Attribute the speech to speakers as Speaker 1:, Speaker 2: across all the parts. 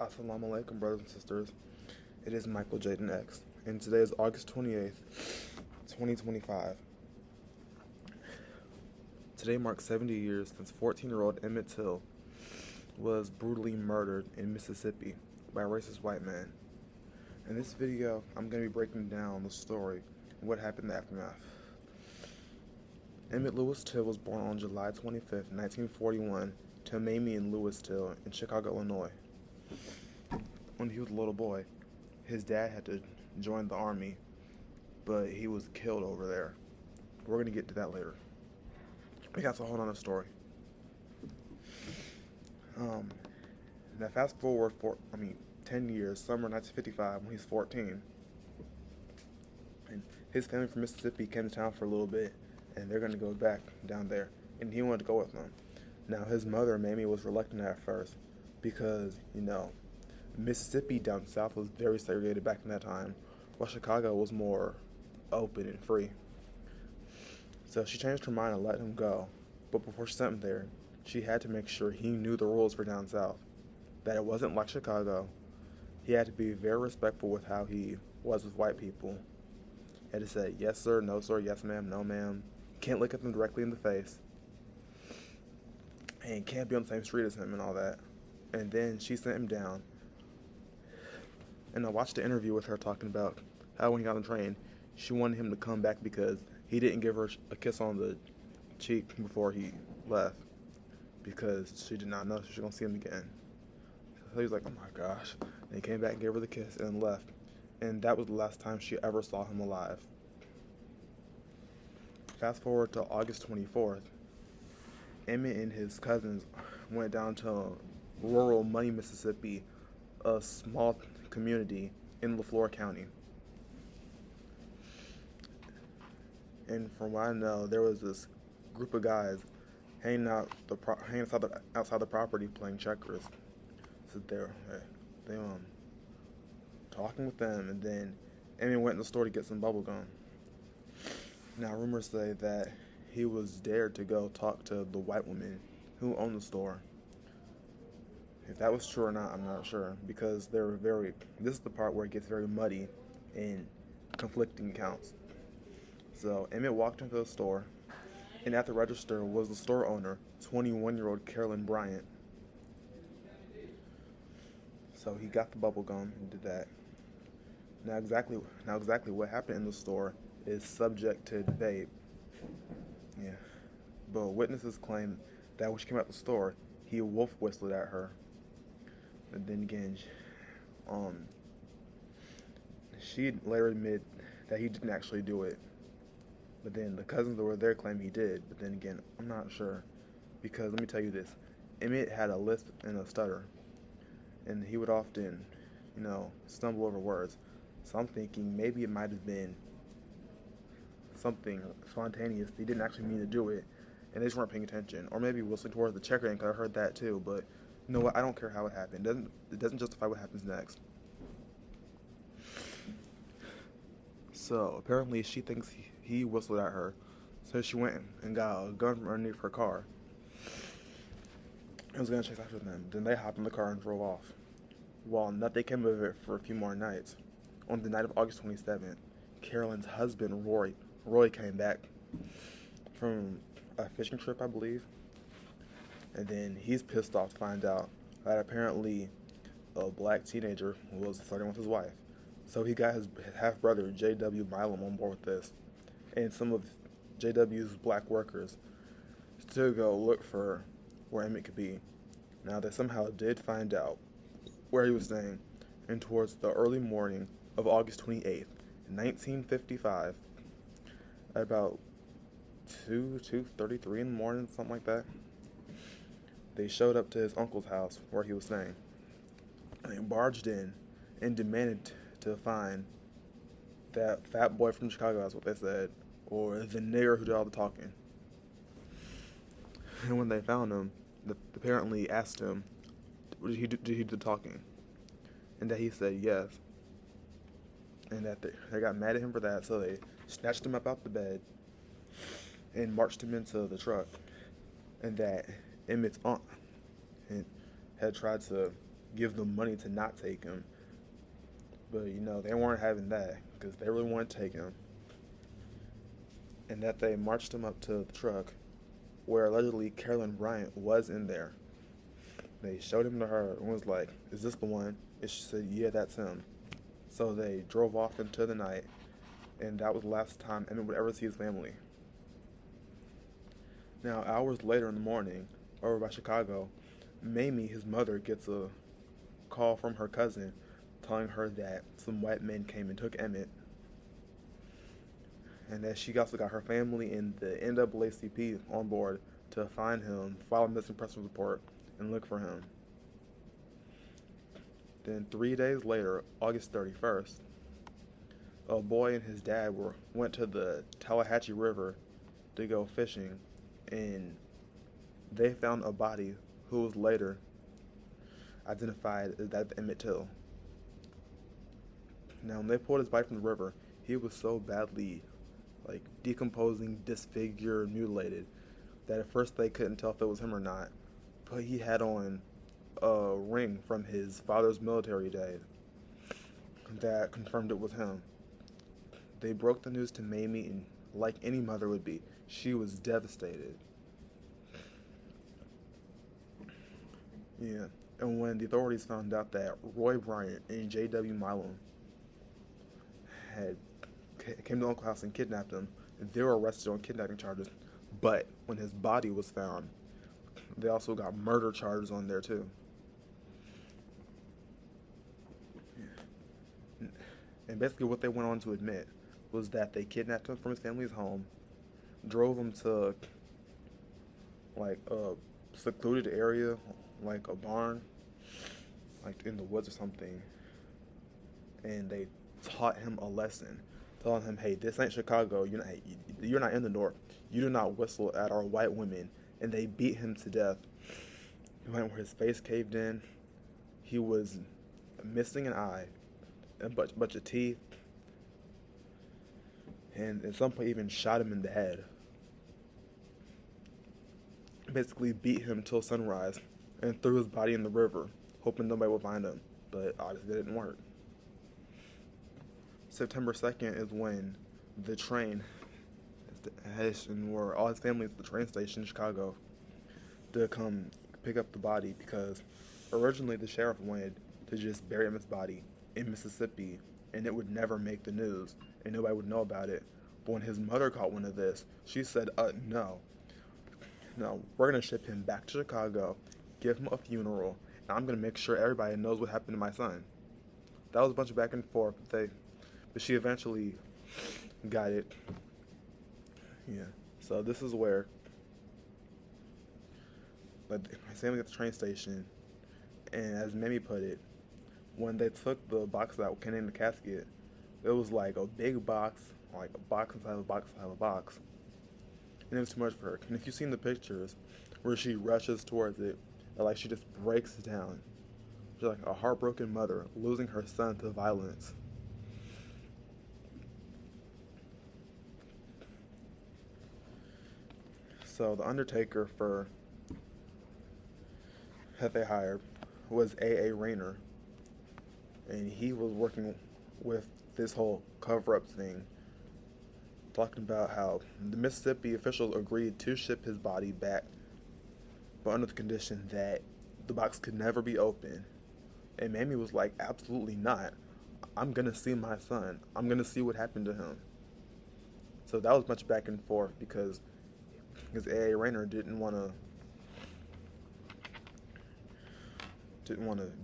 Speaker 1: Assalamu alaikum, brothers and sisters. It is Michael Jaden X, and today is August 28th, 2025. Today marks 70 years since 14-year-old Emmett Till was brutally murdered in Mississippi by a racist white man. In this video, I'm going to be breaking down the story and what happened in the aftermath. Emmett Lewis Till was born on July 25th, 1941, to Mamie and Lewis Till in Chicago, Illinois. When he was a little boy, his dad had to join the army, but he was killed over there. We're going to get to that later. That's a whole nother story. Now fast forward 10 years, summer 1955, when he's 14. And his family from Mississippi came to town for a little bit, and they're going to go back down there, and he wanted to go with them. Now his mother, Mamie, was reluctant at first because, Mississippi down south was very segregated back in that time, while Chicago was more open and free. So she changed her mind and let him go. But before she sent him there, she had to make sure he knew the rules for down south. That it wasn't like Chicago. He had to be very respectful with how he was with white people. He had to say, yes sir, no sir, yes ma'am, no ma'am. Can't look at them directly in the face. And can't be on the same street as him and all that. And then she sent him down. And I watched the interview with her talking about how when he got on the train, she wanted him to come back because he didn't give her a kiss on the cheek before he left, because she did not know she was going to see him again. So he was like, oh my gosh. And he came back and gave her the kiss and left. And that was the last time she ever saw him alive. Fast forward to August 24th, Emmett and his cousins went down to rural Money, Mississippi, a small community in LaFleur County. And from what I know, there was this group of guys hanging outside the property playing checkers. So they talking with them, and then Emmett went in the store to get some bubble gum. Now rumors say that he was dared to go talk to the white woman who owned the store. If that was true or not, I'm not sure, because this is the part where it gets very muddy and conflicting accounts. So Emmett walked into the store, and at the register was the store owner, 21-year-old Carolyn Bryant. So he got the bubble gum and did that. Now exactly what happened in the store is subject to debate. Yeah. But witnesses claim that when she came out the store, he wolf whistled at her. And then again, she later admitted that he didn't actually do it. But then the cousins that were there claim he did. But then again, I'm not sure. Because let me tell you this. Emmett had a lisp and a stutter. And he would often, stumble over words. So I'm thinking maybe it might have been something spontaneous. They didn't actually mean to do it, and they just weren't paying attention. Or maybe whistling towards the checker ink. I heard that too. But you know what? I don't care how it happened. It doesn't justify what happens next. So apparently she thinks he whistled at her. So she went and got a gun from underneath her car and was going to chase after them. Then they hopped in the car and drove off. Well, nothing came of it for a few more nights. On the night of August 27th, Carolyn's husband, Roy came back from a fishing trip, I believe. And then he's pissed off to find out that apparently a black teenager was flirting with his wife. So he got his half-brother, J.W. Milam, on board with this. And some of J.W.'s black workers to go look for where Emmett could be. Now, they somehow did find out where he was staying. And towards the early morning of August 28th, 1955, at about 2:33 in the morning, something like that, they showed up to his uncle's house where he was staying. They barged in and demanded to find that fat boy from Chicago, that's what they said, or the nigger who did all the talking. And when they found him, they apparently asked him, did he do the talking? And that he said yes. And that they got mad at him for that, so they snatched him up out the bed and marched him into the truck. And that Emmett's aunt had tried to give them money to not take him. But, they weren't having that because they really wanted to take him. And that they marched him up to the truck where allegedly Carolyn Bryant was in there. They showed him to her and was like, "Is this the one?" And she said, "Yeah, that's him." So they drove off into the night, and that was the last time Emmett would ever see his family. Now, hours later in the morning, over by Chicago, Mamie, his mother, gets a call from her cousin telling her that some white men came and took Emmett, and that she also got her family and the NAACP on board to find him, file a missing person report, and look for him. Then 3 days later, August 31st, a boy and his dad went to the Tallahatchie River to go fishing, and they found a body who was later identified as that of Emmett Till. Now, when they pulled his body from the river, he was so badly, decomposing, disfigured, mutilated, that at first they couldn't tell if it was him or not. But he had on a ring from his father's military days that confirmed it was him. They broke the news to Mamie, and like any mother would be, she was devastated. Yeah, and when the authorities found out that Roy Bryant and J.W. Milam came to Uncle House and kidnapped him, they were arrested on kidnapping charges. But when his body was found, they also got murder charges on there too. And basically what they went on to admit was that they kidnapped him from his family's home, drove him to a secluded area, like a barn, in the woods or something, and they taught him a lesson, telling him, "Hey, this ain't Chicago. You're not in the North. You do not whistle at our white women." And they beat him to death. He went where his face caved in. He was missing an eye, a bunch of teeth, and at some point even shot him in the head. Basically beat him till sunrise and threw his body in the river, hoping nobody would find him. But obviously it didn't work. September 2nd is when the train where all his family is at the train station in Chicago to come pick up the body, because originally the sheriff wanted to just bury Emmett's body in Mississippi and it would never make the news and nobody would know about it. But when his mother caught wind of this, she said, no, we're going to ship him back to Chicago, give him a funeral, and I'm going to make sure everybody knows what happened to my son. That was a bunch of back and forth, but she eventually got it. Yeah. So this is where my family at the train station, and as Mamie put it, when they took the box out containing the casket, it was like a big box, like a box inside of a box inside of a box. And it was too much for her. And if you've seen the pictures where she rushes towards it, and she just breaks down. She's like a heartbroken mother losing her son to violence. So the undertaker that they hired was A.A. Rayner, and he was working with this whole cover-up thing, talking about how the Mississippi officials agreed to ship his body back, but under the condition that the box could never be opened. And Mamie was like, absolutely not. I'm going to see my son. I'm going to see what happened to him. So that was much back and forth because A.A. Rayner didn't want to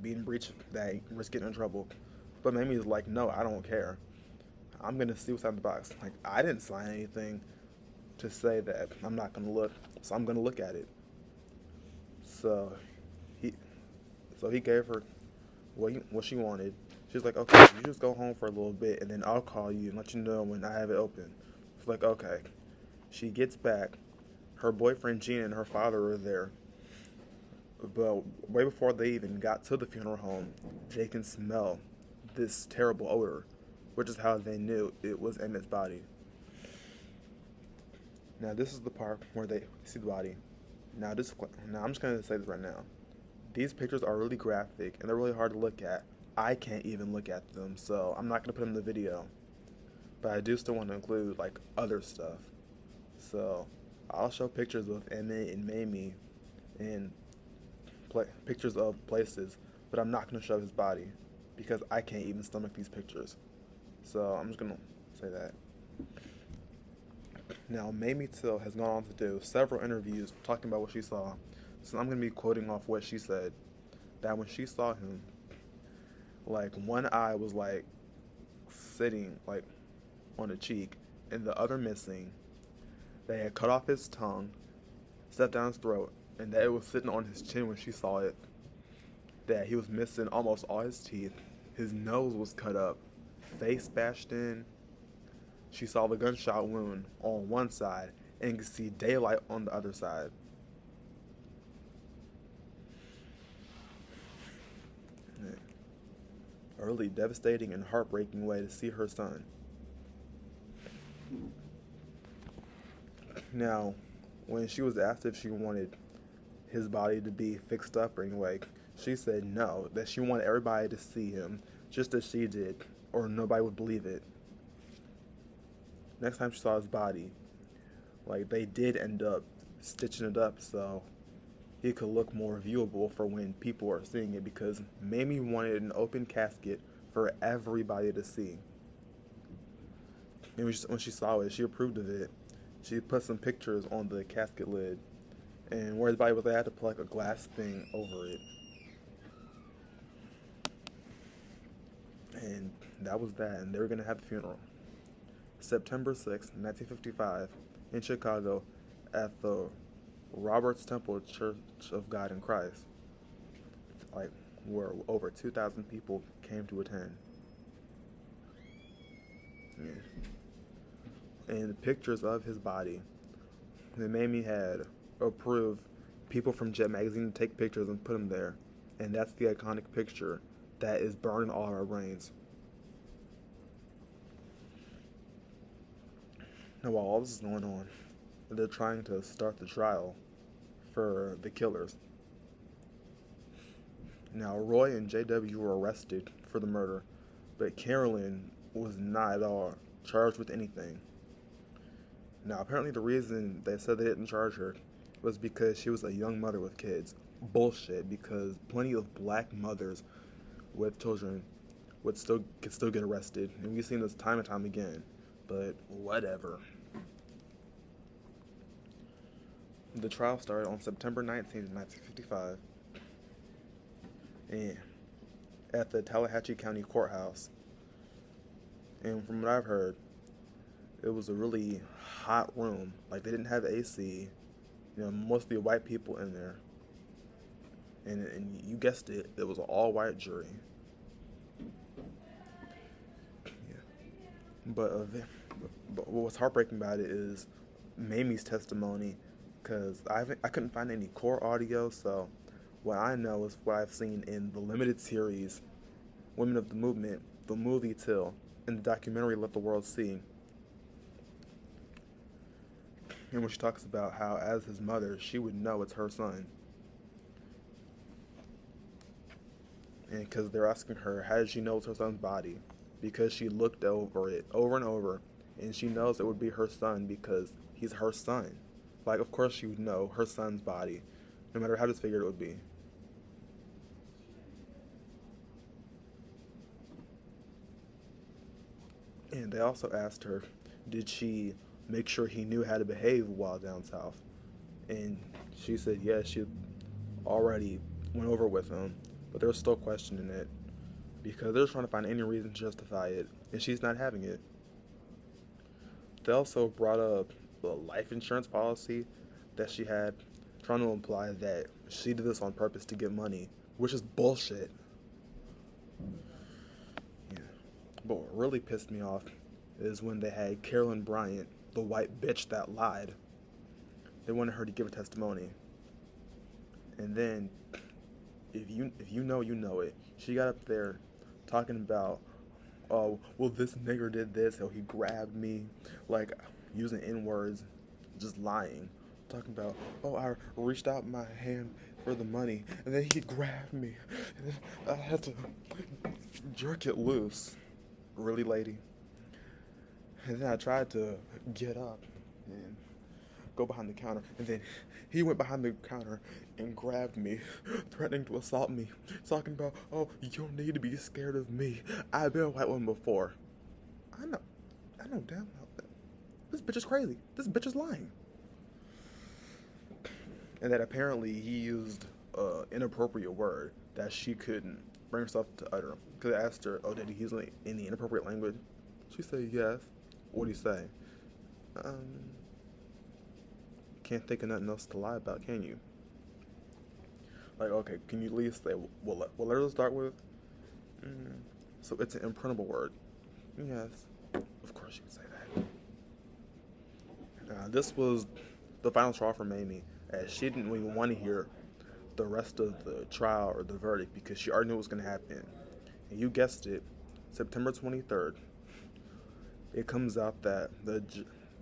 Speaker 1: be in breach of that, risk getting in trouble. But Mamie was like, no, I don't care. I'm going to see what's in the box. I didn't sign anything to say that I'm not going to look, so I'm going to look at it. So he gave her what she wanted. She was like, okay, you just go home for a little bit, and then I'll call you and let you know when I have it open. It's like, okay. She gets back. Her boyfriend, Gina, and her father are there. But way before they even got to the funeral home, they can smell this terrible odor, which is how they knew it was Emmett's body. Now, this is the part where they see the body. Now I'm just going to say this right now. These pictures are really graphic and they're really hard to look at. I can't even look at them, so I'm not gonna put them in the video. But I do still want to include like other stuff. So I'll show pictures of Emmett and Mamie and pictures of places, but I'm not gonna show his body because I can't even stomach these pictures. So I'm just gonna say that. Now, Mamie Till has gone on to do several interviews talking about what she saw. So I'm going to be quoting off what she said. That when she saw him, like one eye was like sitting like on a cheek and the other missing. They had cut off his tongue, stepped down his throat, and that it was sitting on his chin when she saw it. That he was missing almost all his teeth. His nose was cut up, face bashed in. She saw the gunshot wound on one side and could see daylight on the other side. A really devastating and heartbreaking way to see her son. Now, when she was asked if she wanted his body to be fixed up or anyway, she said no, that she wanted everybody to see him just as she did, or nobody would believe it. Next time she saw his body, like they did end up stitching it up so he could look more viewable for when people are seeing it, because Mamie wanted an open casket for everybody to see. And when she saw it, she approved of it. She put some pictures on the casket lid, and where his body was, they had to put like a glass thing over it. And that was that, and they were going to have the funeral. September 6, 1955, in Chicago, at the Roberts Temple Church of God in Christ, like where over 2,000 people came to attend. Yeah. And pictures of his body. And Mamie had approved people from Jet Magazine to take pictures and put them there, and that's the iconic picture that is burned in all our brains. Now, while all this is going on, they're trying to start the trial for the killers. Now, Roy and JW were arrested for the murder, but Carolyn was not at all charged with anything. Now, apparently the reason they said they didn't charge her was because she was a young mother with kids. Bullshit, because plenty of black mothers with children could still get arrested, and we've seen this time and time again. But whatever. The trial started on September 19, 1955, and at the Tallahatchie County Courthouse. And from what I've heard, it was a really hot room. Like, they didn't have AC. Mostly white people in there. And you guessed it, it was an all-white jury. But what's heartbreaking about it is Mamie's testimony, because I couldn't find any core audio, so what I know is what I've seen in the limited series Women of the Movement, the movie Till, and the documentary Let the World See. And when she talks about how, as his mother, she would know it's her son. And because they're asking her, how did she know it's her son's body? Because she looked over it over and over, and she knows it would be her son because he's her son. Like, of course she would know her son's body, no matter how disfigured it would be. And they also asked her, did she make sure he knew how to behave while down south? And she said yes, she already went over with him, but they're still questioning it, because they're trying to find any reason to justify it, and she's not having it. They also brought up the life insurance policy that she had, trying to imply that she did this on purpose to get money, which is bullshit. Yeah. But what really pissed me off is when they had Carolyn Bryant, the white bitch that lied. They wanted her to give a testimony. And then, if you know, you know it. She got up there talking about, oh, well, this nigger did this, how he grabbed me, like, using N-words, just lying. Talking about, oh, I reached out my hand for the money, and then he grabbed me, and then I had to jerk it loose. Really, lady? And then I tried to get up and go behind the counter, and then he went behind the counter and grabbed me, threatening to assault me, talking about, oh, you don't need to be scared of me. I've been a white woman before. I know damn well that. This bitch is crazy. This bitch is lying. And that apparently he used an inappropriate word that she couldn't bring herself to utter. Because I asked her, oh, did he use any inappropriate language? She said yes. What'd he say? Can't think of nothing else to lie about, can you? Like, okay, can you at least say what letter to start with? So it's an imprintable word. Yes, of course you can say that. This was the final straw for Mamie, as she didn't even want to hear the rest of the trial or the verdict because she already knew what was going to happen. And you guessed it, September 23rd, it comes out that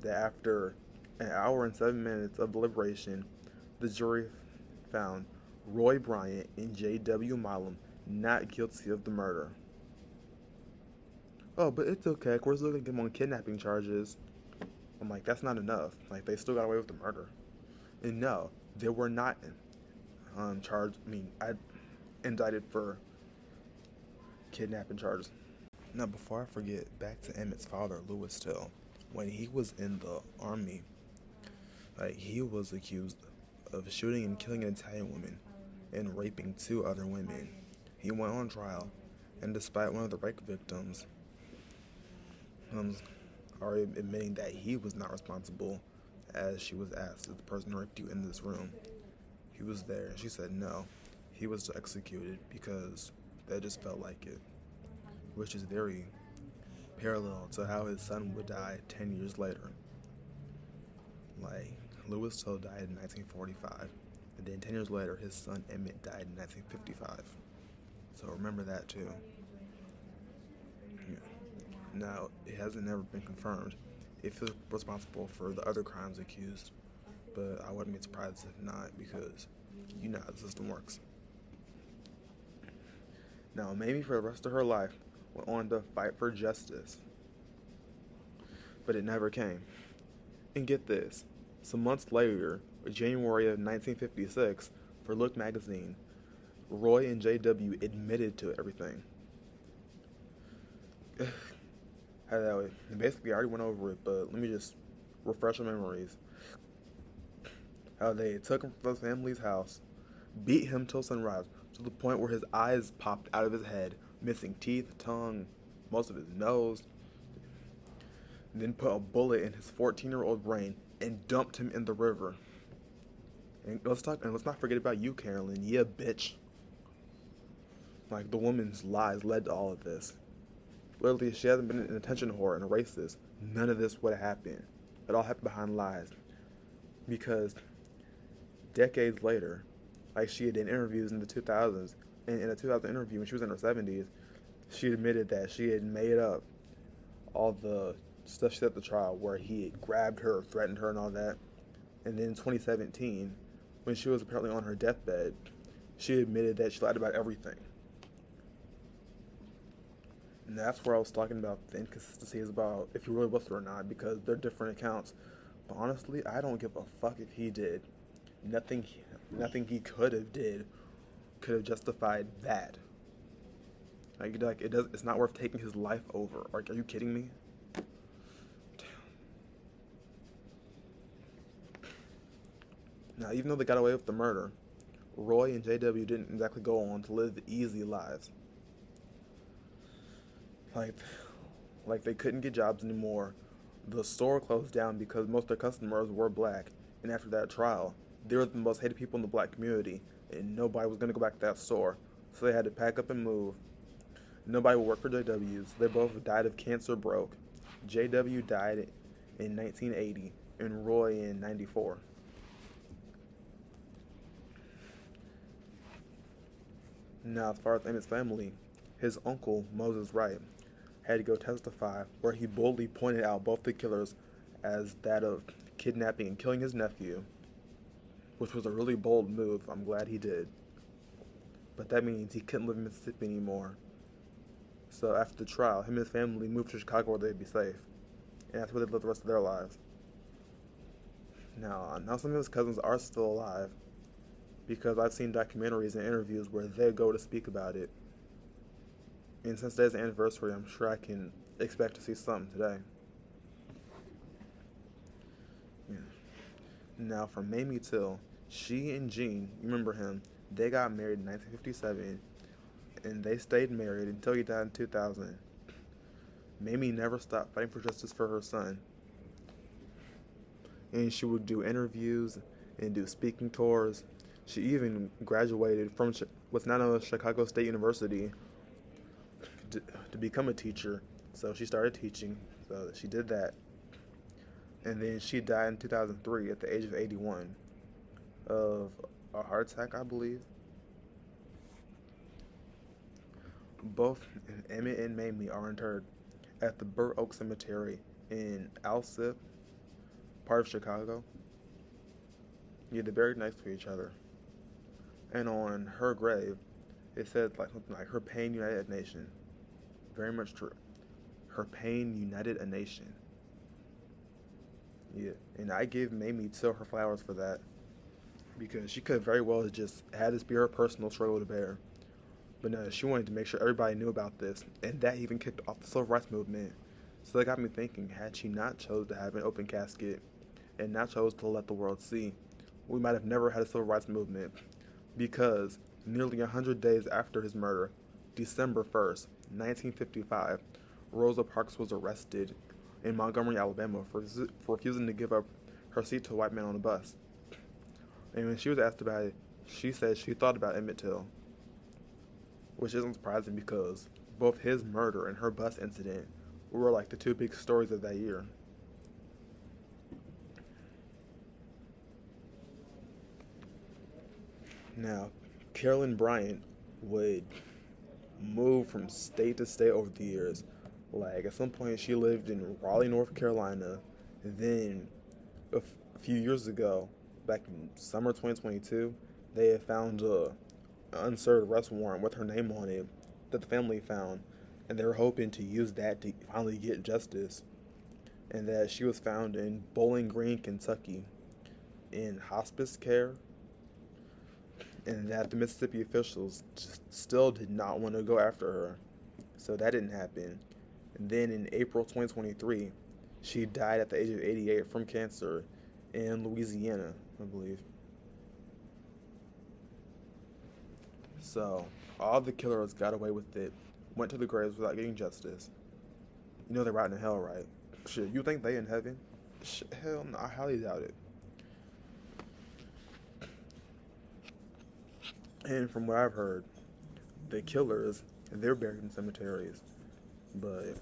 Speaker 1: after an hour and 7 minutes of deliberation, the jury found Roy Bryant and J.W. Milam not guilty of the murder. Oh, but it's okay, we're still going to get them on kidnapping charges. I'm like, that's not enough. Like, they still got away with the murder. And no, they were not indicted for kidnapping charges. Now, before I forget, back to Emmett's father, Louis Till. When he was in the army, he was accused of shooting and killing an Italian woman and raping 2 other women. He went on trial, and despite one of the rape victims admitting that he was not responsible, as she was asked, "Did the person who raped you in this room?" He was there, and she said no. He was executed because that just felt like it, which is very parallel to how his son would die 10 years later. Louis Till died in 1945, and then 10 years later, his son Emmett died in 1955. So remember that too. Yeah. Now, it hasn't never been confirmed if he was responsible for the other crimes accused, but I wouldn't be surprised if not, because you know how the system works. Now, Mamie, for the rest of her life, went on to fight for justice, but it never came. And get this, some months later, January of 1956, for Look magazine, Roy and J.W. admitted to everything. Basically, I already went over it, but let me just refresh your memories. How they took him from the family's house, beat him till sunrise, to the point where his eyes popped out of his head, missing teeth, tongue, most of his nose, and then put a bullet in his 14-year-old brain and dumped him in the river. And let's not forget about you, Carolyn. Yeah, bitch. The woman's lies led to all of this. Literally, if she hasn't been an attention whore and a racist, none of this would have happened. It all happened behind lies. Because decades later, she had in interviews in the 2000s, and in a 2000 interview when she was in her 70s, she admitted that she had made up all the stuff she said at the trial, where he had grabbed her, threatened her, and all that. And then in 2017, when she was apparently on her deathbed, she admitted that she lied about everything. And that's where I was talking about the inconsistencies about if he really was or not, because they're different accounts. But honestly, I don't give a fuck if he did. Nothing he could have did could have justified that. It's not worth taking his life over. Are you kidding me? Damn. Now, even though they got away with the murder, Roy and JW didn't exactly go on to live easy lives. They couldn't get jobs anymore. The store closed down because most of their customers were black. And after that trial, they were the most hated people in the black community, and nobody was going to go back to that store. So they had to pack up and move. Nobody would work for JWs. They both died of cancer broke. JW died in 1980 and Roy in 94. Now, as far as Emmett's family, his uncle, Moses Wright, had to go testify, where he boldly pointed out both the killers as that of kidnapping and killing his nephew. which was a really bold move. I'm glad he did. But that means he couldn't live in Mississippi anymore. So after the trial, him and his family moved to Chicago where they'd be safe. And that's where they lived the rest of their lives. Now some of his cousins are still alive because I've seen documentaries and interviews where they go to speak about it. And since today's anniversary, I'm sure I can expect to see something today. Yeah. Now, for Mamie Till, she and Gene, you remember him, they got married in 1957, and they stayed married until he died in 2000. Mamie never stopped fighting for justice for her son. And she would do interviews and do speaking tours. She even graduated from what's now known as Chicago State University to become a teacher. So she started teaching. So she did that. And then she died in 2003 at the age of 81 of a heart attack, I believe. Both Emmett and Mamie are interred at the Burr Oak Cemetery in Alsip, part of Chicago. Yeah, they're buried next to each other. And on her grave, it said something like, "Her pain united a nation." Very much true. Her pain united a nation. Yeah, and I give Mamie Till her flowers for that, because she could very well have just had this be her personal struggle to bear. But no, she wanted to make sure everybody knew about this, and that even kicked off the civil rights movement. So that got me thinking, had she not chose to have an open casket and not chose to let the world see, we might have never had a civil rights movement, because nearly 100 days after his murder, December 1st, 1955, Rosa Parks was arrested in Montgomery, Alabama for refusing to give up her seat to a white man on a bus. And when she was asked about it, she said she thought about Emmett Till, which isn't surprising because both his murder and her bus incident were like the two big stories of that year. Now, Carolyn Bryant would move from state to state over the years. Like, at some point, she lived in Raleigh, North Carolina. Then, a few years ago, back in summer 2022, they had found an unserved arrest warrant with her name on it that the family found, and they were hoping to use that to finally get justice. And that she was found in Bowling Green, Kentucky, in hospice care, and that the Mississippi officials just still did not want to go after her. So that didn't happen. And then in April 2023, she died at the age of 88 from cancer in Louisiana, I believe. So all the killers got away with it, went to the graves without getting justice. You know they're rotting in hell, right? Shit, you think they in heaven? Shit, hell no, I highly doubt it. And from what I've heard, the killers, they're buried in cemeteries. But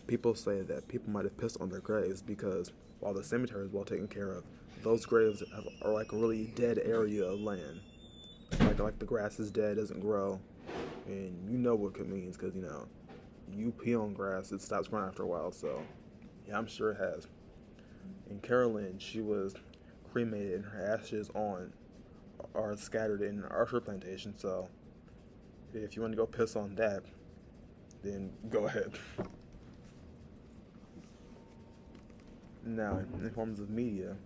Speaker 1: people say that people might have pissed on their graves because while the cemetery is well taken care of, those graves are like a really dead area of land. Like the grass is dead, doesn't grow. And you know what it means because, you pee on grass, it stops growing after a while. So, yeah, I'm sure it has. And Carolyn, she was cremated and her ashes are scattered in an Archer plantation, so if you want to go piss on that, then go ahead. Now, in forms of media,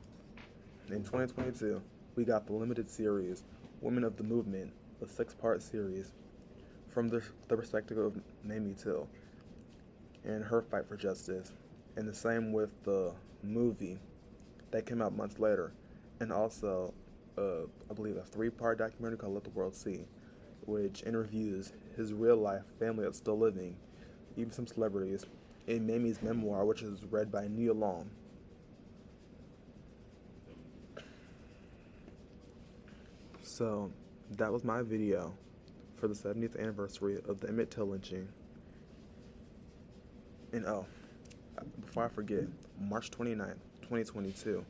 Speaker 1: in 2022, we got the limited series, Women of the Movement, a 6-part series, from the perspective of Mamie Till and her fight for justice, and the same with the movie that came out months later, and also I believe a 3-part documentary called Let the World See, which interviews his real life family that's still living, even some celebrities, in Mamie's memoir, which is read by Nia Long. So that was my video for the 70th anniversary of the Emmett Till lynching. And before I forget, March 29th, 2022,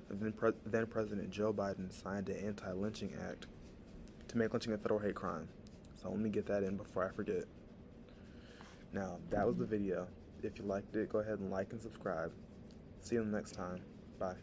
Speaker 1: then President Joe Biden signed an anti-lynching act to make lynching a federal hate crime. So let me get that in before I forget. Now, that was the video. If you liked it, go ahead and like and subscribe. See you next time. Bye.